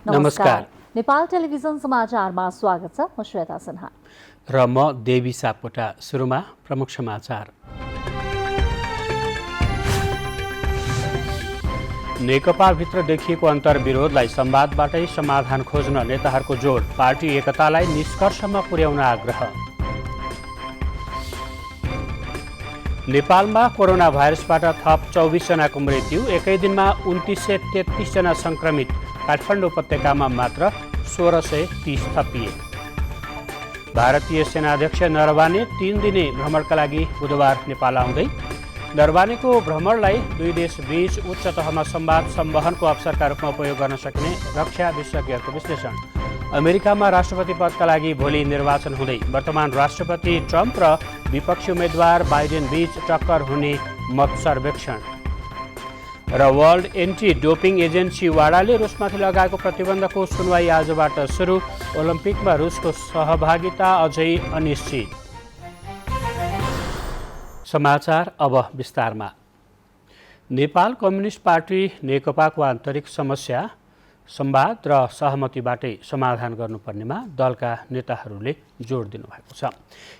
नमस्कार। नेपाल टेलिभिजन समाचारमा स्वागत छ। म श्वेता सिन्हा र म देवी सापकोटा। सुरुमा प्रमुख समाचार। नेकपाभित्र देखिएको अन्तर्विरोधलाई संवादबाटै समाधान खोज्न नेताहरूको जोड। पार्टी एकतालाई निष्कर्षमा पुर्याउन आग्रह। नेपालमा कोरोना भाइरसबाट थप 24 जनाको मृत्यु। एकै दिनमा 2933 जना संक्रमित। काठमाडौँ उपत्यकामा मात्र 1630 थपिए। भारतीय सेनाध्यक्ष नरवाने 3 दिने भ्रमणका लागि बुधबार नेपाल आउँदै। नरवानेको भ्रमणलाई दुई देशबीच उच्च तहमा संवाद संवहनको अवसरका रूपमा उपयोग गर्न सकिने रक्षा विशेषज्ञहरूको विश्लेषण। अमेरिकामा राष्ट्रपति पदका लागि भोलि निर्वाचन हुँदै वर्तमान राष्ट्रपति ट्रम्प र विपक्षी उम्मेद्वार बाइडेन बीच टक्कर हुने मत सर्वेक्षण। र वर्ल्ड एन्टी डोपिङ एजेन्सी वाडाले रुसमाथि लगाएको प्रतिबन्धको सुनवाई आजबाट सुरु। ओलम्पिकमा रुसको सहभागिता अझै अनिश्चित। समाचार अब विस्तारमा। नेपाल कम्युनिस्ट पार्टी नेकपाको आन्तरिक समस्या संवाद र सहमतिबाटै समाधान गर्नुपर्नेमा दलका नेताहरूले जोड दिनुभएको छ।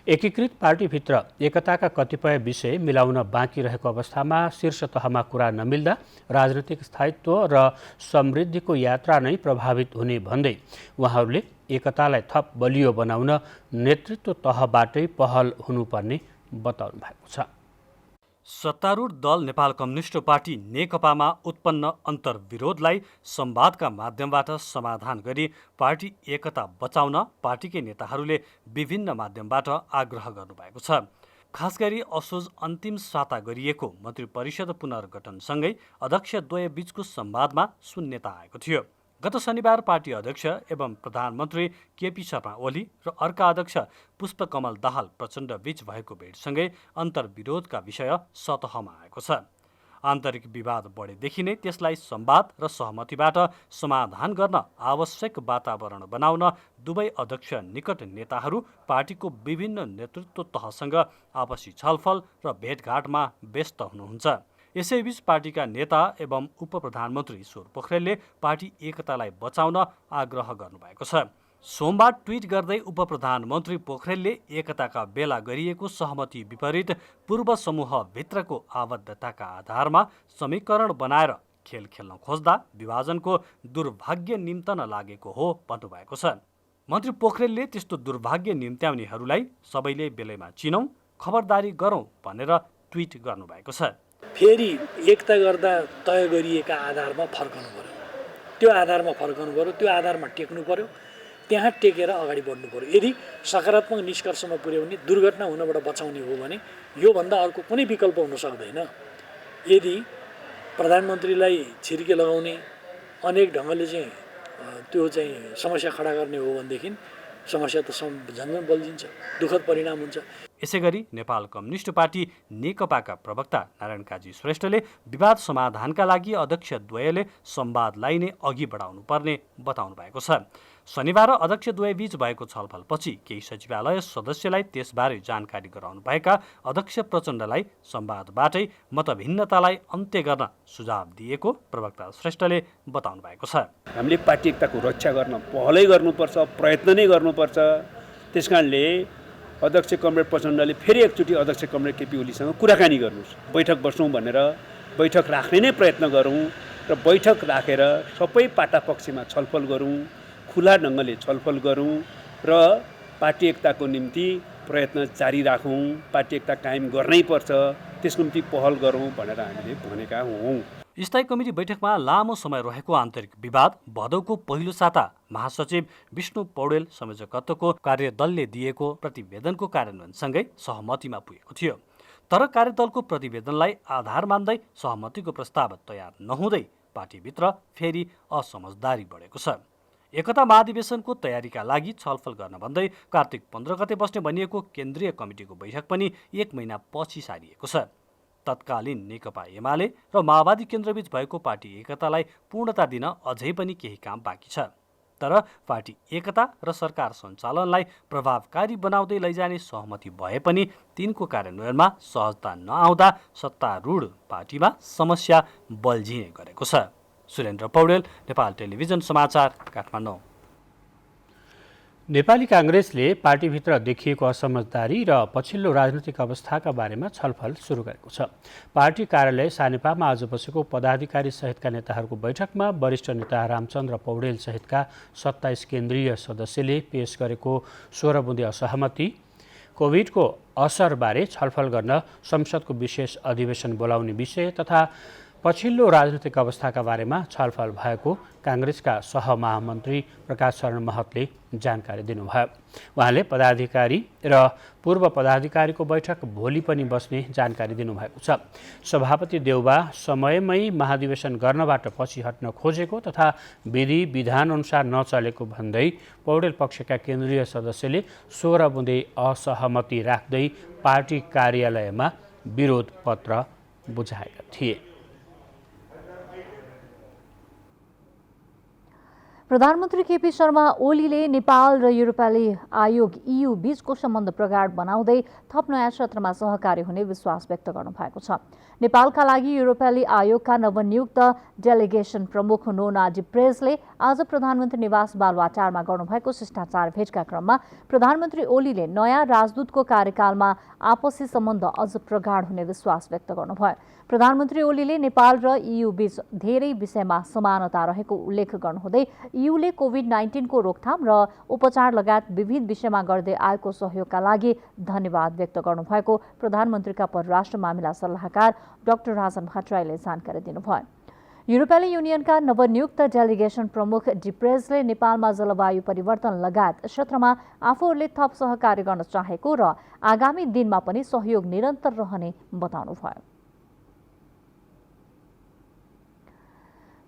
एकीकृत पार्टीभित्र एकताका कतिपय विषय मिलाउन बाँकी रहेको अवस्थामा शीर्ष तहमा कुरा नमिल्दा राजनीतिक स्थायित्व र समृद्धिको यात्रा नै प्रभावित हुने भन्दै उहाँहरूले एकतालाई थप बलियो बनाउन नेतृत्व तहबाटै पहल हुनुपर्ने बताउनु भएको छ। सत्तारूढ दल नेपाल कम्युनिस्ट पार्टी नेकपामा उत्पन्न अन्तर्विरोधलाई संवादका माध्यमबाट समाधान गरी पार्टी एकता बचाउन पार्टीकै नेताहरूले विभिन्न माध्यमबाट आग्रह गर्नुभएको छ। खास गरी असोज अन्तिम साता गरिएको मन्त्री परिषद पुनर्गठनसँगै अध्यक्षद्वय बीचको संवादमा शून्यता आएको थियो। गत शनिबार पार्टी अध्यक्ष एवं प्रधानमन्त्री केपी शर्मा ओली र अर्का अध्यक्ष पुष्पकमल दाहाल प्रचण्ड बीच भएको भेटसँगै अन्तर्विरोधका विषय सतहमा आएको छ। आन्तरिक विवाद बढेदेखि नै त्यसलाई संवाद र सहमतिबाट समाधान गर्न आवश्यक वातावरण बनाउन दुवै अध्यक्ष निकट नेताहरू पार्टीको विभिन्न नेतृत्व तहसँग आपसी छलफल र भेटघाटमा व्यस्त हुनुहुन्छ। यसैबीच पार्टीका नेता एवं उपप्रधानमन्त्री ईश्वर पोखरेलले पार्टी एकतालाई बचाउन आग्रह गर्नुभएको छ। सोमबार ट्विट गर्दै उपप्रधानमन्त्री पोखरेलले एकताका बेला गरिएको सहमति विपरीत पूर्व समूहभित्रको आबद्धताका आधारमा समीकरण बनाएर खेल खेल्न खोज्दा विभाजनको दुर्भाग्य निम्तन लागेको हो भन्नुभएको छ। मन्त्री पोखरेलले त्यस्तो दुर्भाग्य निम्त्याउनेहरूलाई सबैले बेलैमा चिनौँ, खबरदारी गरौँ भनेर ट्विट गर्नुभएको छ। फेरि एकता गर्दा तय गरिएका आधारमा फर्कनु पर्यो। त्यो आधारमा फर्कनु पर्यो, त्यो आधारमा टेक्नु पर्यो, त्यहाँ टेकेर अगाडि बढ्नु पर्यो। यदि सकारात्मक निष्कर्षमा पुर्याउने, दुर्घटना हुनबाट बचाउने हो भने योभन्दा अर्को कुनै विकल्प हुन सक्दैन। यदि प्रधानमन्त्रीलाई छिर्के लगाउने अनेक ढङ्गले त्यो समस्या खडा गर्ने हो भनेदेखि समस्या त झन् बल्झिन्छ, दुःखद परिणाम हुन्छ। यसैगरी नेपाल कम्युनिस्ट पार्टी नेकपाका प्रवक्ता नारायण काजी श्रेष्ठले विवाद समाधानका लागि अध्यक्षद्वयले संवादलाई नै अघि बढाउनु पर्ने बताउनु भएको छ। शनिबार अध्यक्षद्वयबीच भएको छलफलपछि केही सचिवालय सदस्यलाई त्यसबारे जानकारी गराउनु भएका अध्यक्ष प्रचण्डलाई संवादबाटै मतभिन्नतालाई अन्त्य गर्न सुझाव दिएको प्रवक्ता श्रेष्ठले बताउनु भएको छ। हामीले पार्टी एकताको रक्षा गर्न पहलै गर्नुपर्छ, प्रयत्न नै गर्नुपर्छ। त्यसकारणले अध्यक्ष कमरेड प्रचण्डले फेरि एकचोटि अध्यक्ष कमरेड केपी ओलीसँग कुराकानी गर्नुहोस्, बैठक बस्छौँ भनेर बैठक राख्ने नै प्रयत्न गरौँ र बैठक राखेर सबै पाटापक्षमा छलफल गरौँ, खुला ढङ्गले छलफल गरौँ र पार्टी एकताको निम्ति प्रयत्न जारी राखौँ। पार्टी एकता कायम गर्नै पर्छ, त्यसको निम्ति पहल गरौँ भनेर हामीले भनेका हौँ। स्थायी कमिटी बैठकमा लामो समय रहेको आन्तरिक विवाद भदौको पहिलो साता महासचिव विष्णु पौडेल संयोजकत्वको कार्यदलले दिएको प्रतिवेदनको कार्यान्वयनसँगै सहमतिमा पुगेको थियो। तर कार्यदलको प्रतिवेदनलाई आधार मान्दै सहमतिको प्रस्ताव तयार नहुँदै पार्टीभित्र फेरि असमझदारी बढेको छ। एकता महाधिवेशनको तयारीका लागि छलफल गर्न भन्दै कार्तिक 15 गते बस्ने भनिएको केन्द्रीय कमिटीको बैठक पनि 1 महिना पछि सारिएको छ। तत्कालीन नेकपा एमाले र माओवादी केन्द्रबीच भएको पार्टी एकतालाई पूर्णता दिन अझै पनि केही काम बाँकी छ। तर पार्टी एकता र सरकार सञ्चालनलाई प्रभावकारी बनाउँदै लैजाने सहमति भए पनि तिनको कार्यान्वयनमा सहजता नआउँदा सत्तारूढ पार्टीमा समस्या बल्झिने गरेको छ। सुरेन्द्र पौडेल, नेपाल टेलिभिजन समाचार, काठमाडौँ। नेपाली काङ्ग्रेसले पार्टीभित्र देखिएको असमझदारी र पछिल्लो राजनैतिक अवस्थाका बारेमा छलफल सुरु गरेको छ। पार्टी कार्यालय सानेपामा आज बसेको पदाधिकारी सहितका नेताहरूको बैठकमा वरिष्ठ नेता रामचन्द्र पौडेल सहितका 27 केन्द्रीय सदस्यले पेश गरेको 16 बुँदे असहमति, कोभिडको असरबारे छलफल गर्न संसदको विशेष अधिवेशन बोलाउने विषय तथा पछिल्लो राजनैतिक अवस्थाका बारेमा छलफल भएको काङ्ग्रेसका सहमहामन्त्री प्रकाश शरण महतले जानकारी दिनुभयो। उहाँले पदाधिकारी र पूर्व पदाधिकारीको बैठक भोलि पनि बस्ने जानकारी दिनुभएको छ। सभापति देउबा समयमै महाधिवेशन गर्नबाट पछि हट्न खोजेको तथा विधि विधानअनुसार नचलेको भन्दै पौडेल पक्षका केन्द्रीय सदस्यले 16 बुँदे असहमति राख्दै पार्टी कार्यालयमा विरोध पत्र बुझाएका थिए। प्रधानमन्त्री केपी शर्मा ओलीले नेपाल र युरोपेली आयोग EU बीचको सम्बन्ध प्रगाढ बनाउँदै थप नयाँ क्षेत्रमा सहकारी हुने विश्वास व्यक्त गर्नुभएको छ। नेपालका लागि युरोपेली आयोगका नवनियुक्त डेलिगेसन प्रमुख नोना डिप्रेजले आज प्रधानमन्त्री निवास बालुवाटारमा गर्नुभएको शिष्टाचार भेटका क्रममा प्रधानमन्त्री ओलीले नयाँ राजदूतको कार्यकालमा आपसी सम्बन्ध अझ प्रगाढ हुने विश्वास व्यक्त गर्नुभयो। प्रधानमन्त्री ओलीले नेपाल र EU बीच धेरै विषयमा समानता रहेको उल्लेख गर्नुहुँदै EUले कोभिड-19 को रोकथाम र उपचार लगायत विविध विषयमा गर्दै आएको सहयोगका लागि धन्यवाद व्यक्त गर्नुभएको प्रधानमन्त्रीका परराष्ट्र मामिला सल्लाहकार डाक्टर राजन भट्टराईले जानकारी दिनुभयो। युरोपेली युनियनका नवनियुक्त डेलिगेसन प्रमुख डिप्रेजले नेपालमा जलवायु परिवर्तन लगायत क्षेत्रमा आफूहरूले थप सहकार्य गर्न चाहेको र आगामी दिनमा पनि सहयोग निरन्तर रहने बताउनुभयो।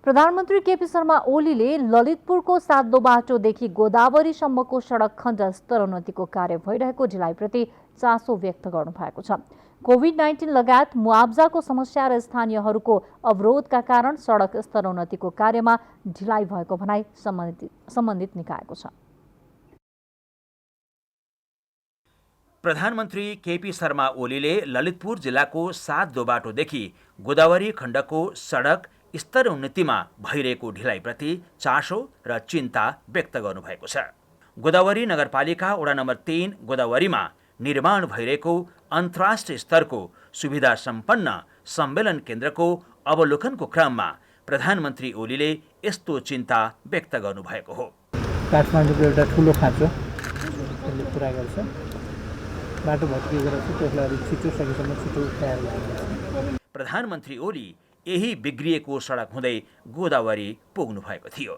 प्रधानमन्त्री केपी शर्मा ओलीले ललितपुरको सातो बाटोदेखि गोदावरीसम्मको सडक खण्ड स्तरोन्नतिको कार्य भइरहेको ढिलाइप्रति चासो व्यक्त गर्नुभएको छ। कोभिड-19 लगायत मुआब्जाको समस्या र स्थानीयहरूको अवरोधका कारण सडक स्तरोन्नतिको कार्यमा ढिलाइ भएको भनाई सम्बन्धित निकायको छ। प्रधानमन्त्री केपी शर्मा ओलीले ललितपुर जिल्लाको सातो बाटोदेखि गोदावरी खण्डको सडक स्तर उन्नतिमा भइरहेको ढिलाइप्रति चासो र चिन्ता व्यक्त गर्नुभएको छ। गोदावरी नगरपालिका वडा नम्बर 3 गोदावरीमा निर्माण भइरहेको अन्तर्राष्ट्रिय स्तरको सुविधा सम्पन्न सम्मेलन केन्द्रको अवलोकनको क्रममा प्रधानमन्त्री ओलीले यस्तो चिन्ता व्यक्त गर्नुभएको हो। काठमाडौँको एउटा ठुलो खाँचो पुरा गर्छ, बाटो भत्किएको रहेछ, त्यसलाई अलिक छिटो सकेसम्म छिटो तयार गर्नुपर्छ। प्रधानमन्त्री ओली यही बिग्रिएको सडक हुँदै गोदावरी पुग्नु भएको थियो।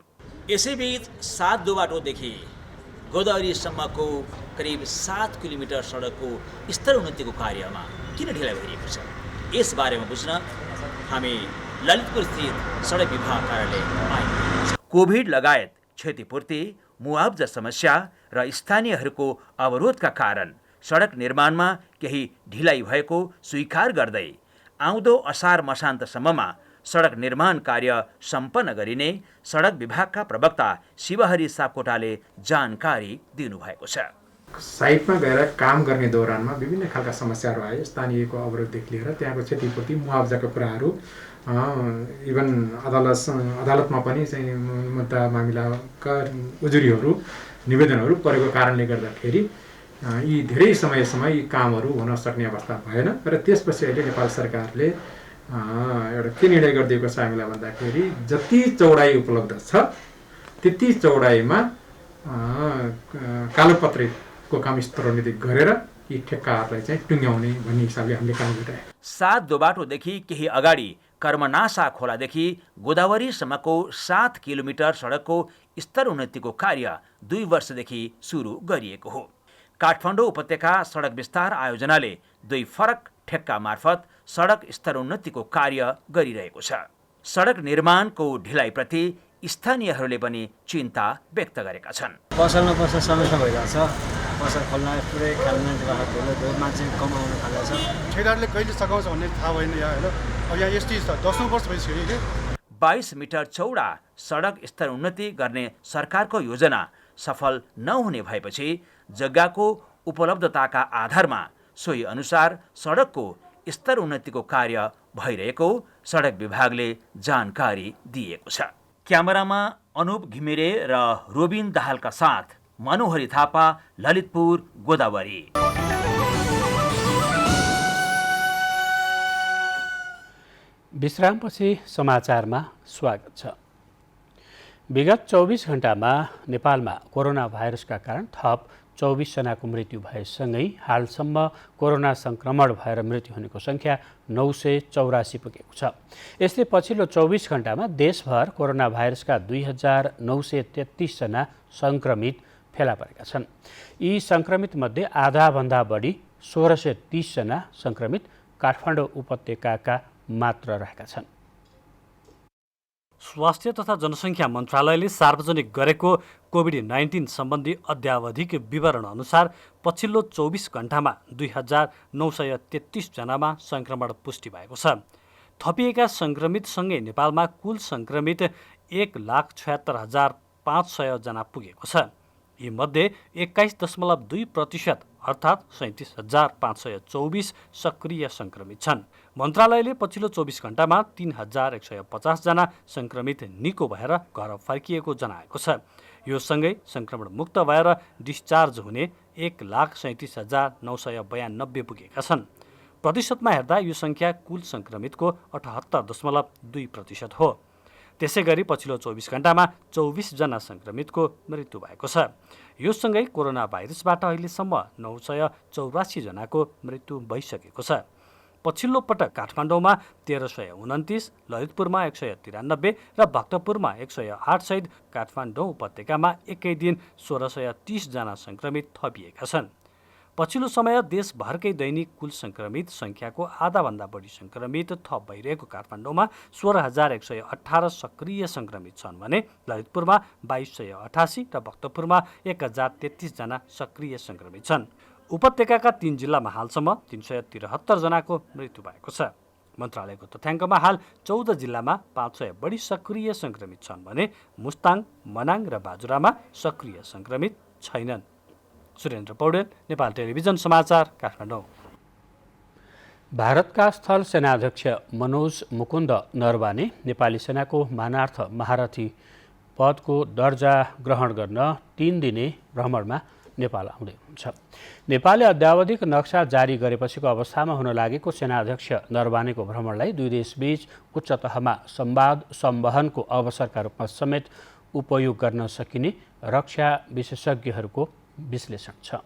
यसैबीच सातो बाटोदेखि गोदावरीसम्मको करिब 7 किलोमिटर सडकको स्तर उन्नतिको कार्यमा किन ढिलाइ भइरहेको छ, यस बारेमा बुझ्न हामी ललितपुर स्थित सडक विभाग कार्यालय आइपुगेका छौँ। कोभिड लगायत क्षतिपूर्ति, मुआब्जा समस्या र स्थानीयहरूको अवरोधका कारण सडक निर्माणमा केही ढिलाइ भएको स्वीकार गर्दै आउँदो असार मसान्तसम्ममा सडक निर्माण कार्य सम्पन्न गरिने सडक विभागका प्रवक्ता शिवहरि सापकोटाले जानकारी दिनुभएको छ। साइटमा गएर काम गर्ने दौरानमा विभिन्न खालका समस्याहरू आए, स्थानीयको अवरोधदेखि लिएर त्यहाँको क्षतिपूर्ति, मुआब्जाका कुराहरू, इभन अदालतमा पनि चाहिँ मुद्दा मामिलाका उजुरीहरू, निवेदनहरू परेको कारणले गर्दाखेरि यी धेरै समयसम्म यी कामहरू हुन सक्ने अवस्था भएन र त्यसपछि अहिले नेपाल सरकारले एउटा के निर्णय गरिदिएको छ हामीलाई भन्दाखेरि जति चौडाइ उपलब्ध छ त्यति चौडाइमा कालोपत्रेको काम स्तरोन्नति गरेर यी ठेक्काहरूलाई चाहिँ टुङ्ग्याउने भन्ने हिसाबले हामीले काम गरिरहेका छौँ। सातो बाटोदेखि केही अगाडि कर्मनासा खोलादेखि गोदावरीसम्मको 7 किलोमिटर सडकको स्तर उन्नतिको कार्य 2 वर्षदेखि सुरु गरिएको हो। काठमाडौँ उपत्यका सडक विस्तार आयोजनाले 2 फरक ठेक्का मार्फत सडक स्तरोन्नतिको कार्य गरिरहेको छ। सडक निर्माणको ढिलाइप्रति स्थानीयहरूले पनि चिन्ता व्यक्त गरेका छन्। पसलमा पसल समस्या भइरहेछ, पसल खोल्न पुरै खालमा मान्छे कमाउन थालेको छ। ठेकेदारले कहिले सघाउँछ भन्ने थाहा भएन यहाँ होइन। अब यहाँ यस्तै 10 वर्ष भइसक्यो कि 22 मिटर चौडा सडक स्तर उन्नति गर्ने सरकारको योजना सफल नहुने भएपछि जग्गाको उपलब्धताका आधारमा सोही अनुसार सडकको स्तर उन्नतिको कार्य भइरहेको सडक विभागले जानकारी दिएको छ। क्यामेरामा अनुप घिमिरे र रोबिन दाहालका साथ मनोहरी थापा, ललितपुर, गोदावरी। विश्रामपछि समाचारमा स्वागत छ। विगत 24 घण्टामा नेपालमा कोरोना भाइरसका कारण थप 24 जनाको मृत्यु भएसँगै हालसम्म कोरोना संक्रमण भएर मृत्यु हुनेको सङ्ख्या 984 पुगेको छ। यस्तै पछिल्लो 24 घण्टामा देशभर कोरोना भाइरसका 2933 जना सङ्क्रमित फेला परेका छन्। यी सङ्क्रमितमध्ये आधाभन्दा बढी 1630 जना सङ्क्रमित काठमाडौँ उपत्यकाका मात्र रहेका छन्। स्वास्थ्य तथा जनसङ्ख्या मन्त्रालयले सार्वजनिक गरेको कोभिड-19 सम्बन्धी अद्यावधिक विवरण अनुसार पछिल्लो 24 घण्टामा 2933 जनामा सङ्क्रमण पुष्टि भएको छ। थपिएका सङ्क्रमितसँगै नेपालमा कुल सङ्क्रमित 1,76,500 जना पुगेको छ। यीमध्ये 21.2% अर्थात् 37,524 सक्रिय सङ्क्रमित छन्। मन्त्रालयले पछिल्लो 24 घण्टामा 3,150 जना सङ्क्रमित निको भएर घर फर्किएको जनाएको छ। यो सँगै सङ्क्रमण मुक्त भएर डिस्चार्ज हुने 1,37,992 पुगेका छन्। प्रतिशतमा हेर्दा यो सङ्ख्या कुल सङ्क्रमितको 78.2% हो। त्यसै गरी पछिल्लो 24 घण्टामा 24 जना सङ्क्रमितको मृत्यु भएको छ। यो सँगै कोरोना भाइरसबाट अहिलेसम्म 984 जनाको मृत्यु भइसकेको छ। पछिल्लो पटक काठमाडौँमा 1329, ललितपुरमा 193 र भक्तपुरमा 108 सहित काठमाडौँ उपत्यकामा एकै दिन 1630 जना सङ्क्रमित थपिएका छन्। पछिल्लो समय देशभरकै दैनिक कुल सङ्क्रमित सङ्ख्याको आधाभन्दा बढी सङ्क्रमित थप भइरहेको काठमाडौँमा 16,118 सक्रिय सङ्क्रमित छन् भने ललितपुरमा 2,288 र भक्तपुरमा 1,033 जना सक्रिय सङ्क्रमित छन्। उपत्यकाका 3 जिल्लामा हालसम्म 373 जनाको मृत्यु भएको छ। मन्त्रालयको तथ्याङ्कमा हाल 14 जिल्लामा 500 बढी सक्रिय सङ्क्रमित छन् भने मुस्ताङ, मनाङ र बाजुरामा सक्रिय सङ्क्रमित छैनन्। सुरेन्द्र पौडेल, नेपाल टेलिभिजन समाचार, काठमाडौँ। भारतका स्थल सेनाध्यक्ष मनोज मुकुन्द नरवाने नेपाली सेनाको मानार्थ महारथी पदको दर्जा ग्रहण गर्न 3 दिने भ्रमणमा नेपाल आउँदै हुनुहुन्छ। नेपालले अद्यावधिक नक्सा जारी गरेपछिको अवस्थामा हुन लागेको सेनाध्यक्ष नरवानेको भ्रमणलाई दुई देशबीच उच्च तहमा संवाद संवहनको अवसरका रूपमा समेत उपयोग गर्न सकिने रक्षा विशेषज्ञहरूको विश्लेषण छ।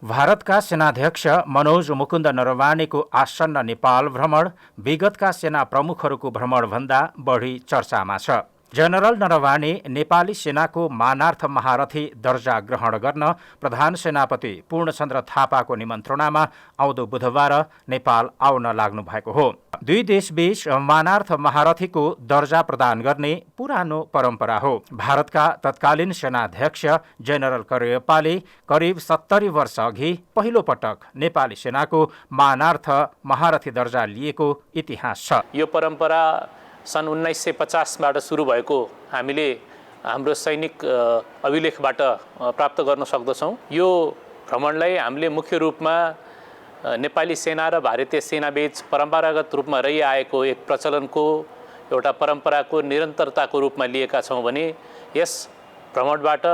भारतका सेनाध्यक्ष मनोज मुकुन्द नरवानेको आसन्न नेपाल भ्रमण विगतका सेना प्रमुखहरूको भ्रमणभन्दा बढी चर्चामा छ। जनरल नरवाने नेपाली सेनाको मानार्थ महारथी दर्जा ग्रहण गर्न प्रधान सेनापति पूर्णचन्द्र थापाको निमन्त्रणामा आउँदो बुधबार नेपाल आउन लाग्नु भएको हो। दुई देशबीच मानार्थ महारथीको दर्जा प्रदान गर्ने पुरानो परम्परा हो। भारतका तत्कालीन सेनाध्यक्ष जनरल करियप्पाले करिब 70 वर्ष अघि पहिलो पटक नेपाली सेनाको मानार्थ महारथी दर्जा लिएको इतिहास छ। यो परम्परा सन् 1950बाट सुरु भएको हामीले हाम्रो सैनिक अभिलेखबाट प्राप्त गर्न सक्दछौँ। यो भ्रमणलाई हामीले मुख्य रूपमा नेपाली सेना र भारतीय सेनाबीच परम्परागत रूपमा रहिआएको एक प्रचलनको एउटा परम्पराको निरन्तरताको रूपमा लिएका छौँ भने यस भ्रमणबाट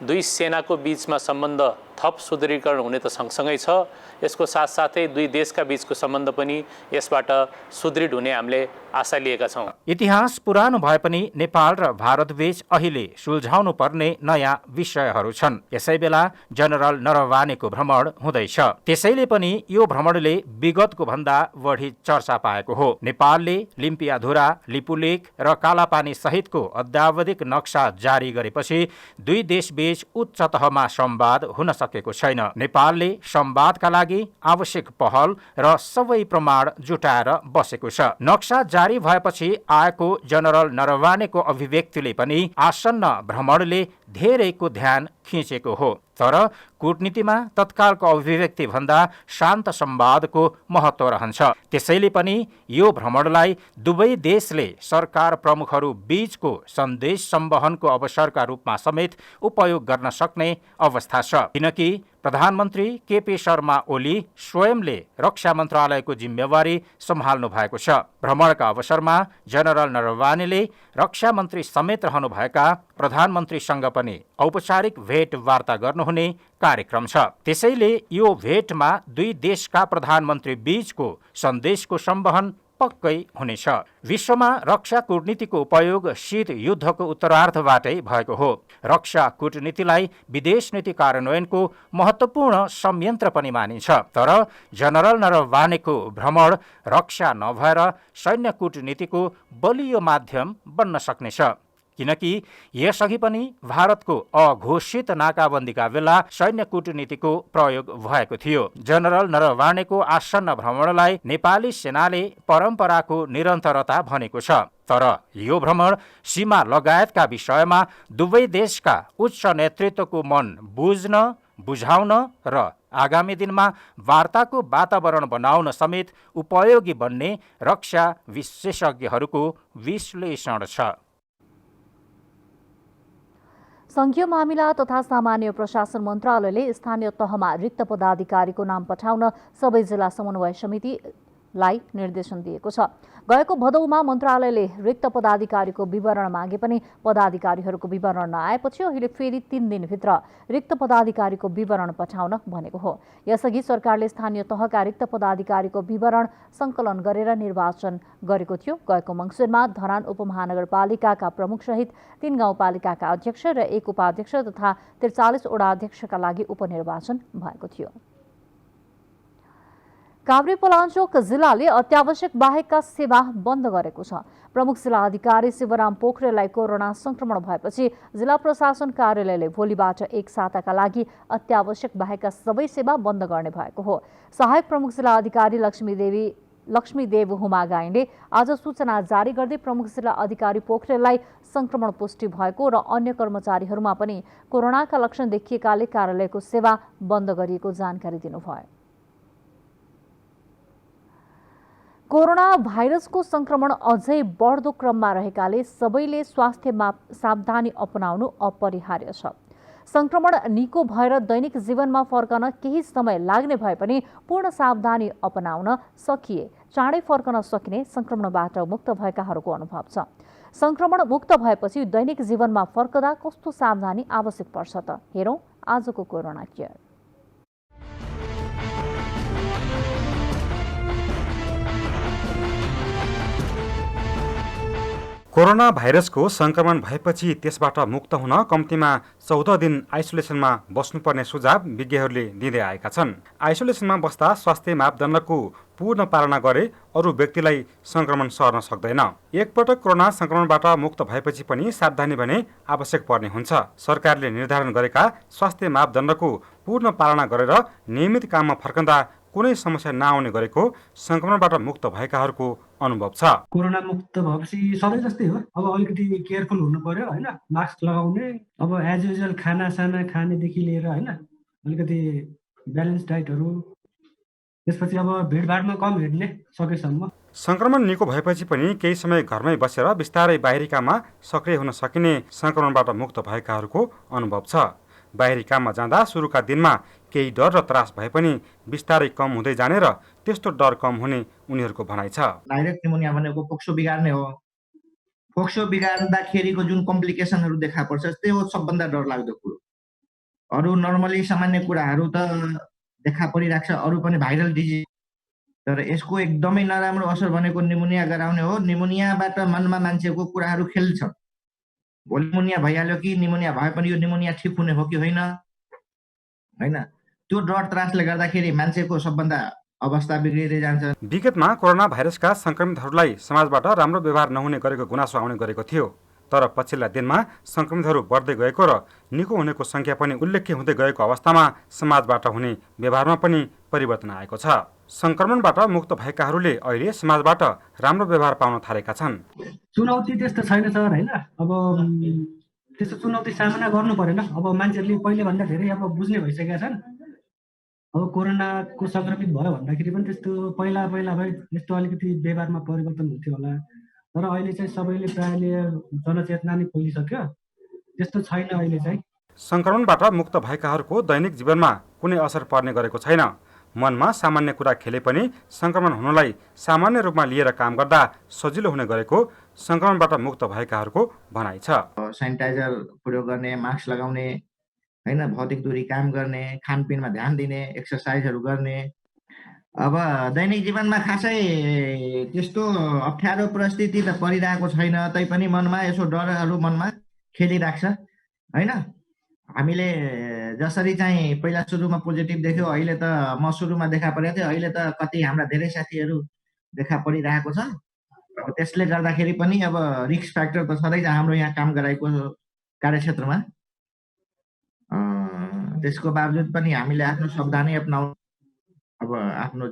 दुई सेनाको बीचमा सम्बन्ध थप सुदृढीकरण हुने त सँगसँगै छ, यसको साथसाथै दुई देशका बीचको सम्बन्ध पनि यसबाट सुदृढ हुने हामीले आशा लिएका छौँ। इतिहास पुरानो भए पनि नेपाल र भारतबीच अहिले सुल्झाउनु पर्ने नयाँ विषयहरू छन्। यसैबेला जनरल नरवानेको भ्रमण हुँदैछ। त्यसैले पनि यो भ्रमणले विगतको भन्दा बढी चर्चा पाएको हो। नेपालले लिम्पियाधुरा, लिपुलेख र कालापानी सहितको अद्यावधिक नक्सा जारी गरेपछि दुई देशबीच उच्च तहमा संवाद हुन सकेको छैन। नेपालले संवादका लागि आवश्यक पहल र सबै प्रमाण जुटाएर बसेको छ। नक्सा जारी भएपछि आएको जनरल नरवानेको अभिव्यक्तिले पनि आसन्न भ्रमणले धेरैको ध्यान खिचेको हो। तर कूटनीतिमा तत्कालको अभिव्यक्ति भन्दा शान्त संवादको महत्त्व रहन्छ। त्यसैले पनि यो भ्रमणलाई दुवै देशले सरकार प्रमुखहरू बीचको सन्देश संवहनको अवसरका रूपमा समेत उपयोग गर्न सक्ने अवस्था छ। किनकि प्रधानमन्त्री केपी शर्मा ओली स्वयंले रक्षा मन्त्रालयको जिम्मेवारी सम्हाल्नु भएको छ। भ्रमणका अवसरमा जनरल नरवानेले रक्षा मन्त्री समेत रहनुभएका प्रधानमन्त्रीसँग पनि औपचारिक भेटवार्ता गर्नुहुने कार्यक्रम छ। त्यसैले यो भेटमा दुई देशका प्रधानमन्त्री बीचको सन्देशको संवहन पक्कै हुनेछ। विश्वमा रक्षा कूटनीतिको उपयोग शीत युद्धको उत्तरार्धबाटै भएको हो। रक्षा कूटनीतिलाई विदेश नीति कार्यान्वयनको महत्त्वपूर्ण संयन्त्र पनि मानिन्छ। तर जनरल नरवानेको भ्रमण रक्षा नभएर सैन्य कूटनीतिको बलियो माध्यम बन्न सक्नेछ, किनकि यसअघि पनि भारतको अघोषित नाकाबन्दीका बेला सैन्य कूटनीतिको प्रयोग भएको थियो। जनरल नरवानेको आसन्न भ्रमणलाई नेपाली सेनाले परम्पराको निरन्तरता भनेको छ। तर यो भ्रमण सीमा लगायतका विषयमा दुवै देशका उच्च नेतृत्वको मन बुझ्न, बुझाउन र आगामी दिनमा वार्ताको वातावरण बनाउन समेत उपयोगी बन्ने रक्षा विशेषज्ञहरूको विश्लेषण छ। संघीय मामिला तथा सामान्य प्रशासन मन्त्रालयले स्थानीय तहमा रिक्त पदाधिकारीको नाम पठाउन सबै जिल्ला समन्वय समितिलाई निर्देशन दिएको छ। गएको भदौमा मन्त्रालयले रिक्त पदाधिकारीको विवरण मागे पनि पदाधिकारीहरूको विवरण नआएपछि अहिले फेरि 3 दिनभित्र रिक्त पदाधिकारीको विवरण पठाउन भनेको हो। यसअघि सरकारले स्थानीय तहका रिक्त पदाधिकारीको विवरण सङ्कलन गरेर निर्वाचन गरेको थियो। गएको मङ्सिरमा धरान उपमहानगरपालिकाका प्रमुखसहित 3 गाउँपालिकाका अध्यक्ष र 1 उपाध्यक्ष तथा 43 वडा अध्यक्षका लागि उपनिर्वाचन भएको थियो। काभ्रेपलाञ्चोक जिल्लाले अत्यावश्यक बाहेकका सेवा बन्द गरेको छ। प्रमुख जिल्ला अधिकारी शिवराम पोखरेललाई कोरोना संक्रमण भएपछि जिल्ला प्रशासन कार्यालयले भोलिबाट 1 साताका लागि अत्यावश्यक बाहेकका सबै सेवा बन्द गर्ने भएको हो। सहायक प्रमुख जिल्ला अधिकारी लक्ष्मीदेव हुमागाईले आज सूचना जारी गर्दै प्रमुख जिल्ला अधिकारी पोखरेललाई संक्रमण पुष्टि भएको र अन्य कर्मचारीहरूमा पनि कोरोनाका लक्षण देखिएकाले कार्यालयको सेवा बन्द गरिएको जानकारी दिनुभयो। कोरोना भाइरसको संक्रमण अझै बढ्दो क्रममा रहेकाले सबैले स्वास्थ्यमा सावधानी अपनाउनु अपरिहार्य छ। संक्रमण निको भएर दैनिक जीवनमा फर्कन केही समय लाग्ने भए पनि पूर्ण सावधानी अपनाउन सकिए चाँडै फर्कन सकिने संक्रमणबाट मुक्त भएकाहरूको अनुभव छ। संक्रमण मुक्त भएपछि दैनिक जीवनमा फर्कदा कस्तो सावधानी आवश्यक पर्छ त हेरौं आजको कोरोना केयर। कोरोना भाइरसको संक्रमण भएपछि त्यसबाट मुक्त हुन कम्तीमा 14 दिन आइसोलेसनमा बस्नुपर्ने सुझाव विज्ञहरूले दिँदै आएका छन्। आइसोलेसनमा बस्दा स्वास्थ्य मापदण्डको पूर्ण पालना गरे अरू व्यक्तिलाई संक्रमण सर्न सक्दैन। एकपटक कोरोना संक्रमणबाट मुक्त भएपछि पनि सावधानी भने आवश्यक पर्ने हुन्छ। सरकारले निर्धारण गरेका स्वास्थ्य मापदण्डको पूर्ण पालना गरेर नियमित काममा फर्कँदा कुनै समस्या नआउने गरेको संक्रमणबाट मुक्त भएकाहरूको अनुभव छ। कोरोना मुक्त भएपछि सधैँ जस्तै हो, अब अलिकति केयरफुल हुनु पर्यो हैन, मास्क लगाउने, अब एज युजुअल खानासाना खानेदेखि लिएर हैन अलिकति ब्यालेन्स डाइटहरू, त्यसपछि अब भिडभाडमा कम हिँड्ने सकेसम्म। संक्रमण निको भएपछि पनि केही समय घरमै बसेर बिस्तारै बाहिरी काममा सक्रिय हुन सकिने संक्रमणबाट मुक्त भएकाहरूको अनुभव छ। बाहिरी काममा जाँदा सुरुका दिनमा केही डर र त्रास भए पनि बिस्तारै कम हुँदै जाने र त्यस्तो डर कम हुने उनीहरूको भनाइ छ। डाइरेक्ट निमोनिया भनेको फोक्सो बिगार्ने हो। फोक्सो बिगार्दाखेरिको जुन कम्प्लिकेसनहरू देखा पर्छ त्यो हो सबभन्दा डरलाग्दो कुरो। अरू नर्मली सामान्य कुराहरू त देखा परिरहेको छ, अरू पनि भाइरल डिजिज, तर यसको एकदमै नराम्रो असर भनेको निमोनिया गराउने हो। निमोनियाबाट मनमा मान्छेको कुराहरू खेल्छ। भोलि निमोनिया भइहाल्यो कि निमोनिया भए पनि यो निमोनिया ठिक हुने हो कि होइन हैन, त्यो डर त्रासले गर्दाखेरि मान्छेको सबभन्दा अवस्था बिग्रिँदै जान्छ। विगतमा कोरोना भाइरसका संक्रमितहरूलाई समाजबाट राम्रो व्यवहार नहुने गरेको गुनासो आउने गरेको थियो, तर पछिल्ला दिनमा संक्रमितहरू बढ्दै गएको र निको हुनेको संख्या पनि उल्लेख्य हुँदै गएको अवस्थामा समाजबाट हुने व्यवहारमा पनि परिवर्तन आएको छ। संक्रमणबाट मुक्त भएकाहरूले अहिले समाजबाट राम्रो व्यवहार पाउन थालेका छन्। चुनौती त्यस्तो छैन सर हैन, अब त्यस्तो चुनौती सामना गर्नु परेन। अब मान्छेहरूले पहिलेभन्दा धेरै अब बुझ्ने भइसकेका छन्। अब कोरोनाको संक्रमित भयो भन्दाखेरि पनि त्यस्तो पहिला भए त्यस्तो अलिकति व्यवहारमा परिवर्तन हुन्थ्यो होला, तर अहिले चाहिँ सबैले प्रायले जनचेतना नै फैलिसक्यो, त्यस्तो छैन अहिले चाहिँ। संक्रमणबाट मुक्त भएकाहरूको दैनिक जीवनमा कुनै असर पर्ने गरेको छैन। मनमा सामान्य कुरा खेले पनि संक्रमण हुनलाई सामान्य रूपमा लिएर काम गर्दा सजिलो हुने गरेको संक्रमणबाट मुक्त भएकाहरूको भनाइ छ। सेनिटाइजर प्रयोग गर्ने, मास्क लगाउने, हैन, भौतिक दूरी कायम गर्ने, खानपिनमा ध्यान दिने, एक्सर्साइजहरू गर्ने। अब दैनिक जीवनमा खासै त्यस्तो अप्ठ्यारो परिस्थिति त परिरहेको छैन, तैपनि मनमा यसो डरहरू मनमा खेलिरहेको छ, हैन। हामीले जसरी चाहिँ पहिला सुरुमा पोजिटिभ देख्यो, अहिले त म सुरुमा देखा परेको थिएँ, अहिले त कति हाम्रा धेरै साथीहरू देखा परिरहेको छ। अब त्यसले गर्दाखेरि पनि अब रिस्क फ्याक्टर त छँदैछ हाम्रो यहाँ काम गराएको कार्यक्षेत्रमा। त्यसको बावजुद पनि हामीले आफ्नो सावधानी अपनाउनु, अब आफ्नो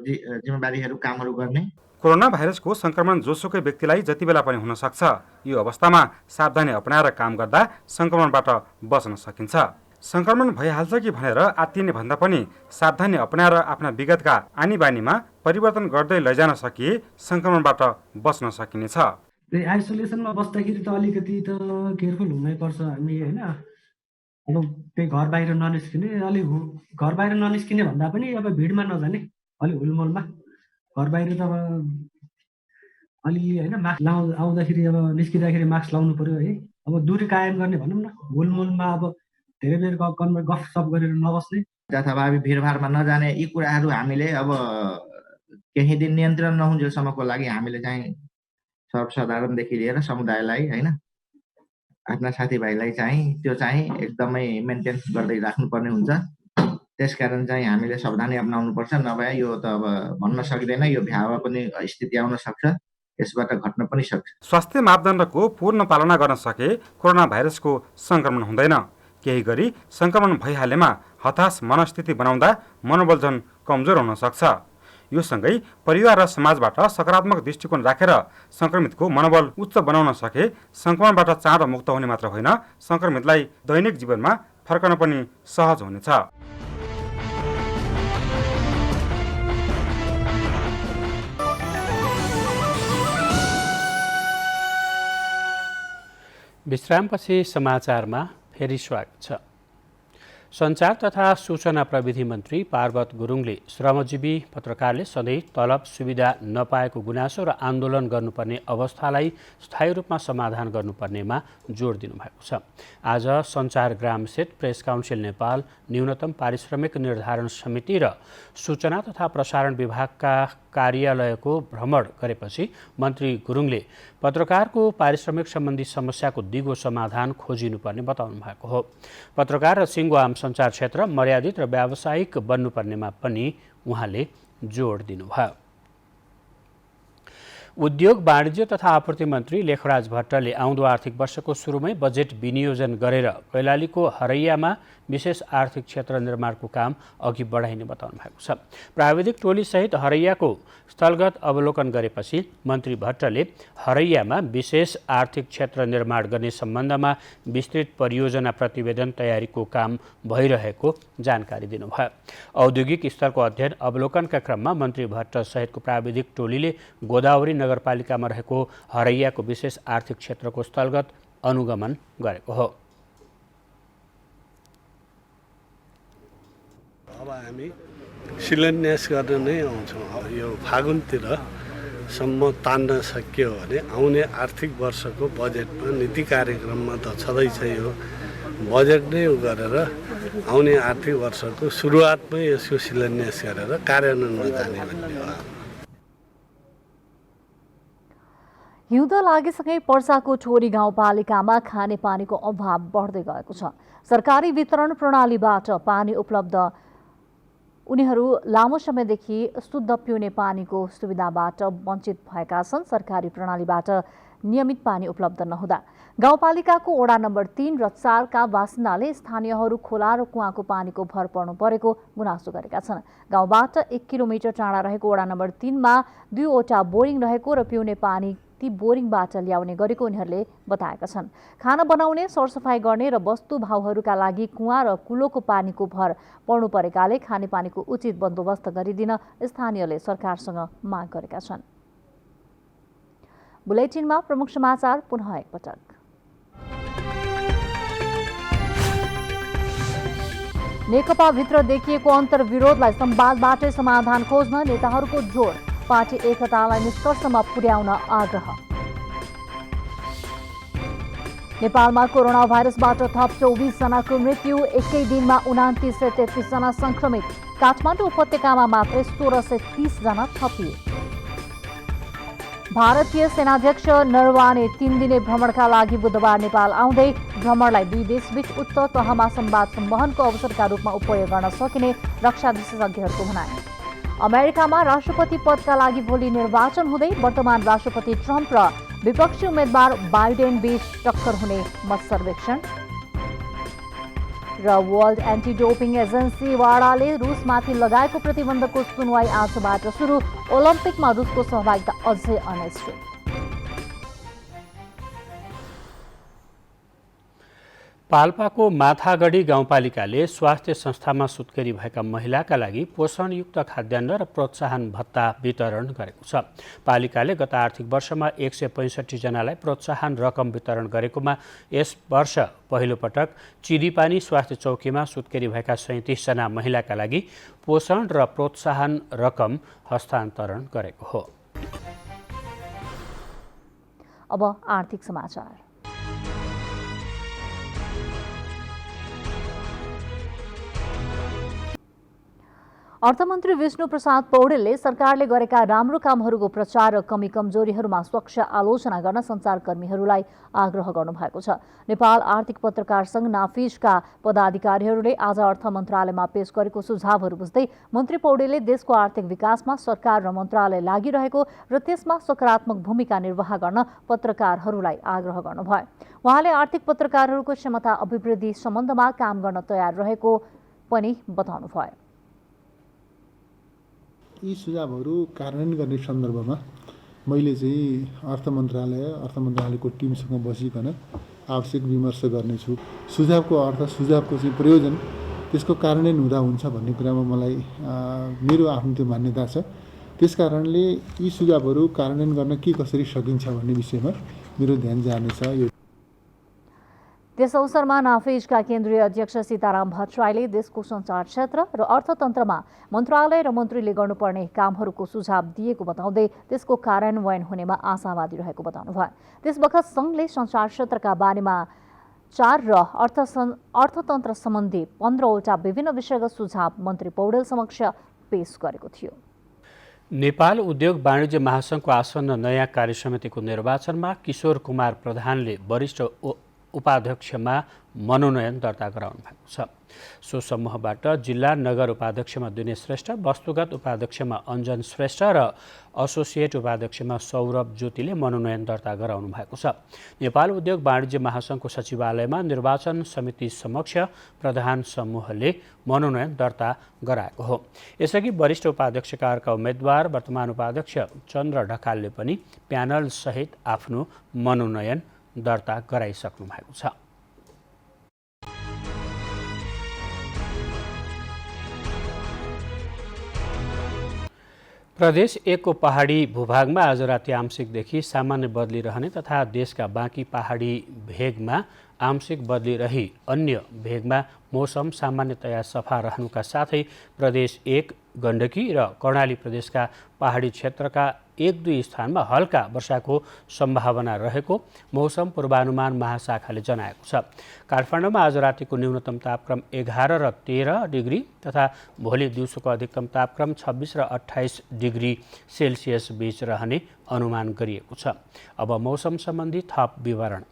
जिम्मेवारीहरू कामहरू गर्ने। कोरोना भाइरसको संक्रमण जोसुकै व्यक्तिलाई जति बेला पनि हुन सक्छ। यो अवस्थामा सावधानी अपनाएर काम गर्दा संक्रमणबाट बच्न सकिन्छ। संक्रमण भइहाल्छ कि भनेर आत्तिने भन्दा पनि सावधानी अपनाएर आफ्ना विगतका आनी बानीमा परिवर्तन गर्दै लैजान सकिए संक्रमणबाट बच्न सकिनेछ। आइसोलेसनमा बस्दाखेरि त अलिकति त केयरफुल हुनै पर्छ हामी, हैन। अब त्यही घर बाहिर ननिस्किने, घर बाहिर ननिस्किने भन्दा पनि अब भिडमा नजाने, अलि हुलमुलमा। घर बाहिर त अब अलिअलि, हैन, मास्क आउँदाखेरि अब निस्किँदाखेरि मास्क लाउनु पर्यो है। अब दूरी कायम गर्ने भनौँ न, हुलमुलमा अब धेरै बेर गफसफ गरेर नबस्ने, जथाभावी भिडभाडमा नजाने, यी कुराहरू हामीले अब केही दिन नियन्त्रण नहुन्जेलसम्मको लागि हामीले चाहिँ सर्वसाधारणदेखि लिएर समुदायलाई, हैन, आफ्ना साथीभाइलाई चाहिँ त्यो चाहिँ एकदमै मेन्टेन गर्दै राख्नुपर्ने हुन्छ। त्यसकारण चाहिँ हामीले सावधानी अपनाउनुपर्छ, नभए यो त अब भन्न सकिँदैन, यो भ्यावा पनि स्थिति आउन सक्छ, यसबाट घट्न पनि सक्छ। स्वास्थ्य मापदण्डको पूर्ण पालना गर्न सके कोरोना भाइरसको संक्रमण हुँदैन। केही गरी संक्रमण भइहालेमा हताश मनस्थिति बनाउँदा मनोबल झन कमजोर हुन सक्छ। यो सँगै परिवार र समाजबाट सकारात्मक दृष्टिकोण राखेर संक्रमितको मनोबल उच्च बनाउन सके संक्रमणबाट चाँडो मुक्त हुने मात्र होइन, संक्रमितलाई दैनिक जीवनमा फर्कन पनि सहज हुनेछ। विश्रामपछि समाचारमा फेरि स्वागत छ। सञ्चार तथा सूचना प्रविधि मन्त्री पार्वत गुरुङले श्रमजीवी पत्रकारले सधैँ तलब सुविधा नपाएको गुनासो र आन्दोलन गर्नुपर्ने अवस्थालाई स्थायी रूपमा समाधान गर्नुपर्नेमा जोड दिनुभएको छ। आज सञ्चारग्रामस्थित प्रेस काउन्सिल नेपाल, न्यूनतम पारिश्रमिक निर्धारण समिति र सूचना तथा प्रसारण विभागका कार्यालयको भ्रमण गरेपछि मन्त्री गुरुङले पत्रकारको पारिश्रमिक सम्बन्धी समस्याको दिगो समाधान खोजिनुपर्ने बताउनु भएको हो। पत्रकार र सिङ्गोआम सञ्चार क्षेत्र मर्यादित र व्यावसायिक बन्नुपर्नेमा पनि उहाँले जोड दिनुभयो। उद्योग, वाणिज्य तथा आपूर्ति मन्त्री लेखराज भट्टले आउँदो आर्थिक वर्षको सुरुमै बजेट विनियोजन गरेर कैलालीको हरैयामा विशेष आर्थिक क्षेत्र निर्माणको काम अघि बढाइने बताउनु भएको छ। प्राविधिक टोलीसहित हरैयाको स्थलगत अवलोकन गरेपछि मन्त्री भट्टले हरैयामा विशेष आर्थिक क्षेत्र निर्माण गर्ने सम्बन्धमा विस्तृत परियोजना प्रतिवेदन तयारीको काम भइरहेको जानकारी दिनुभयो। औद्योगिक स्तरको अध्ययन अवलोकनका क्रममा मन्त्री भट्ट सहितको प्राविधिक टोलीले गोदावरी नगरपालिकामा रहेको हरैयाको विशेष आर्थिक क्षेत्रको स्थलगत अनुगमन गरेको हो। अब हामी शिलान्यास गर्न नै आउँछौँ। यो फागुनतिर सम्म तान्न सकियो भने आउने आर्थिक वर्षको बजेटमा नीति कार्यक्रममा त छँदैछ, यो बजेट नै गरेर आउने आर्थिक वर्षको सुरुवातमै यसको शिलान्यास गरेर कार्यान्वयनमा जाने भन्ने हो। हिउँद लागेसँगै पर्साको ठोरी गाउँपालिकामा खानेपानीको अभाव बढ्दै गएको छ। सरकारी वितरण प्रणालीबाट पानी उपलब्ध उनीहरू लामो समयदेखि शुद्ध पिउने पानीको सुविधाबाट वञ्चित भएका छन्। सरकारी प्रणालीबाट नियमित पानी उपलब्ध नहुँदा गाउँपालिकाको वडा नम्बर 3 र 4 का बासिन्दाले स्थानीयहरू खोला र कुवाको पानीको भर पर्नु परेको गुनासो गरेका छन्। गाउँबाट 1 किलोमिटर टाढा रहेको वडा नम्बर 3 मा 2 वटा बोरिङ रहेको र पिउने पानी ती बोरिङबाट ल्याउने गरेको उनीहरूले बताएका छन्। खाना बनाउने, सरसफाई गर्ने र वस्तु भाउहरूका लागि कुवा र कुलोको पानीको भर पर्नु परेकाले खानेपानीको उचित बन्दोबस्त गरिदिन स्थानीयले सरकारसँग माग गरेका छन्। बुलेटिनमा प्रमुख समाचार पुनः एकपटक। नेकपाभित्र देखिएको अन्तर्विरोधलाई संवादबाटै समाधान खोज्न नेताहरूको जोड, पार्टी एकतालाई निष्कर्षमा पुर्याउन आग्रह। नेपालमा कोरोना भाइरसबाट थप 24 जनाको मृत्यु, एकै दिनमा 2933 जना संक्रमित। काठमाडौँ उपत्यकामा मात्रै 1630 जना थपिए। भारतीय सेनाध्यक्ष नरवाने 3 दिने भ्रमणका लागि बुधबार नेपाल आउँदै, भ्रमणलाई दुई देशबीच उच्च तहमा संवाद संवहनको अवसरका रूपमा उपयोग गर्न सकिने रक्षा विशेषज्ञहरूको भनाइ। अमेरिकामा राष्ट्रपति पदका लागि भोलि निर्वाचन हुँदै वर्तमान राष्ट्रपति ट्रम्प र विपक्षी उम्मेद्वार बाइडेन बीच टक्कर हुने मत सर्वेक्षण। र वर्ल्ड एन्टी डोपिङ एजेन्सी वाडाले रुसमाथि लगाएको प्रतिबन्धको सुनवाई आजबाट सुरु, ओलम्पिकमा रुसको सहभागिता अझै अनिश्चित। पाल्पाको माथागढी गाउँपालिकाले स्वास्थ्य संस्थामा सुत्केरी भएका महिलाका लागि पोषणयुक्त खाद्यान्न र प्रोत्साहन भत्ता वितरण गरेको छ। पालिकाले गत आर्थिक वर्षमा 165 जनालाई प्रोत्साहन रकम वितरण गरेकोमा यस वर्ष पहिलो पटक चिरीपानी स्वास्थ्य चौकीमा सुत्केरी भएका 37 जना महिलाका लागि पोषण र प्रोत्साहन रकम हस्तान्तरण गरेको हो। अब आर्थिक समाचार। अर्थमन्त्री विष्णु प्रसाद पौडेलले सरकारले गरेका राम्रो कामहरूको प्रचार र कमी कमजोरीहरूमा स्वच्छ आलोचना गर्न सञ्चारकर्मीहरूलाई आग्रह गर्नुभएको छ। नेपाल आर्थिक पत्रकार संघ नाफिजका पदाधिकारीहरूले आज अर्थ मन्त्रालयमा पेश गरेको सुझावहरू बुझ्दै मन्त्री पौडेलले देशको आर्थिक विकासमा सरकार र मन्त्रालय लागिरहेको र त्यसमा सकारात्मक भूमिका निर्वाह गर्न पत्रकारहरूलाई आग्रह गर्नुभयो। उहाँले आर्थिक पत्रकारहरूको क्षमता अभिवृद्धि सम्बन्धमा काम गर्न तयार रहेको पनि बताउनुभयो। यी सुझावहरू कार्यान्वयन गर्ने सन्दर्भमा मैले चाहिँ अर्थ मन्त्रालयको टिमसँग बसिकन आवश्यक विमर्श गर्नेछु। सुझावको अर्थ, सुझावको चाहिँ प्रयोजन त्यसको कार्यान्वयन हुँदा हुन्छ भन्ने कुरामा मलाई मेरो आफ्नो त्यो मान्यता छ। त्यसकारणले यी सुझावहरू कार्यान्वयन गर्न के कसरी सकिन्छ भन्ने विषयमा मेरो ध्यान जानेछ। त्यस अवसरमा नाफिजका केन्द्रीय अध्यक्ष सीताराम भट्टराईले देशको सञ्चार क्षेत्र र अर्थतन्त्रमा मन्त्रालय र मन्त्रीले गर्नुपर्ने कामहरूको सुझाव दिएको बताउँदै त्यसको कार्यान्वयन हुनेमा आशावादी रहेको बताउनुभयो। त्यसबखत सङ्घले सञ्चार क्षेत्रका बारेमा 4 र अर्थतन्त्र सम्बन्धी 15वटा विभिन्न विषयगत सुझाव मन्त्री पौडेल समक्ष पेश गरेको थियो। नेपाल उद्योग वाणिज्य महासङ्घको आसन्न नयाँ कार्यसमितिको निर्वाचनमा किशोर कुमार प्रधानले वरिष्ठ उपाध्यक्षमा मनोनयन दर्ता गराउनु भएको छ। सो समूहबाट जिल्ला नगर उपाध्यक्षमा दिनेश श्रेष्ठ, वस्तुगत उपाध्यक्षमा अञ्जन श्रेष्ठ र एसोसिएट उपाध्यक्षमा सौरभ ज्योतिले मनोनयन दर्ता गराउनु भएको छ। नेपाल उद्योग वाणिज्य महासङ्घको सचिवालयमा निर्वाचन समिति समक्ष प्रधान समूहले मनोनयन दर्ता गराएको हो। यसअघि वरिष्ठ उपाध्यक्षका अर्का उम्मेद्वार वर्तमान उपाध्यक्ष चन्द्र ढकालले पनि प्यानल सहित आफ्नो मनोनयन दर्ता गराइसक्नु भएको छ। प्रदेश 1 को पहाडी भूभागमा आज राति आंशिकदेखि सामान्य बदली रहने तथा देशका बाँकी पहाडी भेगमा आंशिक बदली रही अन्य भेगमा मौसम सामान्यतया सफा रहनुका साथै प्रदेश 1 गण्डकी र कर्णाली प्रदेशका पहाडी क्षेत्रका 1-2 स्थानमा हल्का वर्षाको सम्भावना रहेको मौसम पूर्वानुमान महाशाखाले जनाएको छ। काठमाडौँमा आज रातिको न्यूनतम तापक्रम 11 र 13 डिग्री तथा भोलि दिउँसोको अधिकतम तापक्रम 26 र 28 डिग्री सेल्सियस बीच रहने अनुमान गरिएको छ। अब मौसम सम्बन्धी थप विवरण।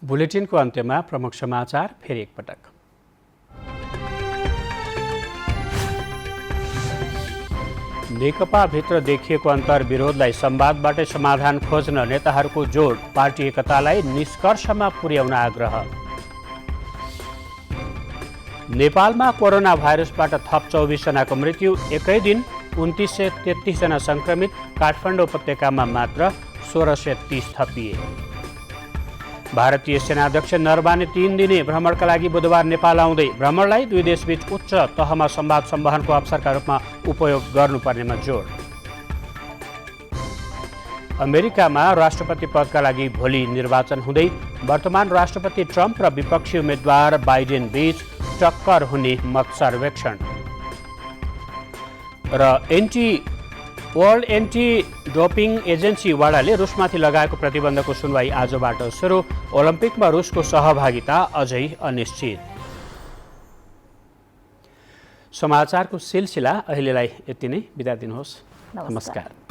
बुलेटिनको अन्त्यमा प्रमुख समाचार फेरि एकपटक। नेकपाभित्र देखिएको अन्तर्विरोधलाई संवादबाटै समाधान खोज्न नेताहरूको जोड, पार्टी एकतालाई निष्कर्षमा पुर्याउन आग्रह। नेपालमा कोरोना भाइरसबाट थप 24 जनाको मृत्यु, एकै दिन 2933 जना संक्रमित, काठमाडौँ उपत्यकामा मात्र 1630 थपिए। भारतीय सेनाध्यक्ष नरवाने 3 दिने भ्रमणका लागि बुधबार नेपाल आउँदै, भ्रमणलाई दुई देशबीच उच्च तहमा संवाद संवहनको अवसरका रूपमा उपयोग गर्नुपर्नेमा जोड। अमेरिकामा राष्ट्रपति पदका लागि भोलि निर्वाचन हुँदै, वर्तमान राष्ट्रपति ट्रम्प र विपक्षी उम्मेद्वार बाइडेन बीच टक्कर हुने मत सर्वेक्षण। र वर्ल्ड एन्टी डोपिङ एजेन्सी वाडाले रुसमाथि लगाएको प्रतिबन्धको सुनवाई आजबाट सुरु, ओलम्पिकमा रुसको सहभागिता अझै अनिश्चित। समाचारको सिलसिला अहिलेलाई यति नै, बिदा दिनुहोस्। नमस्कार।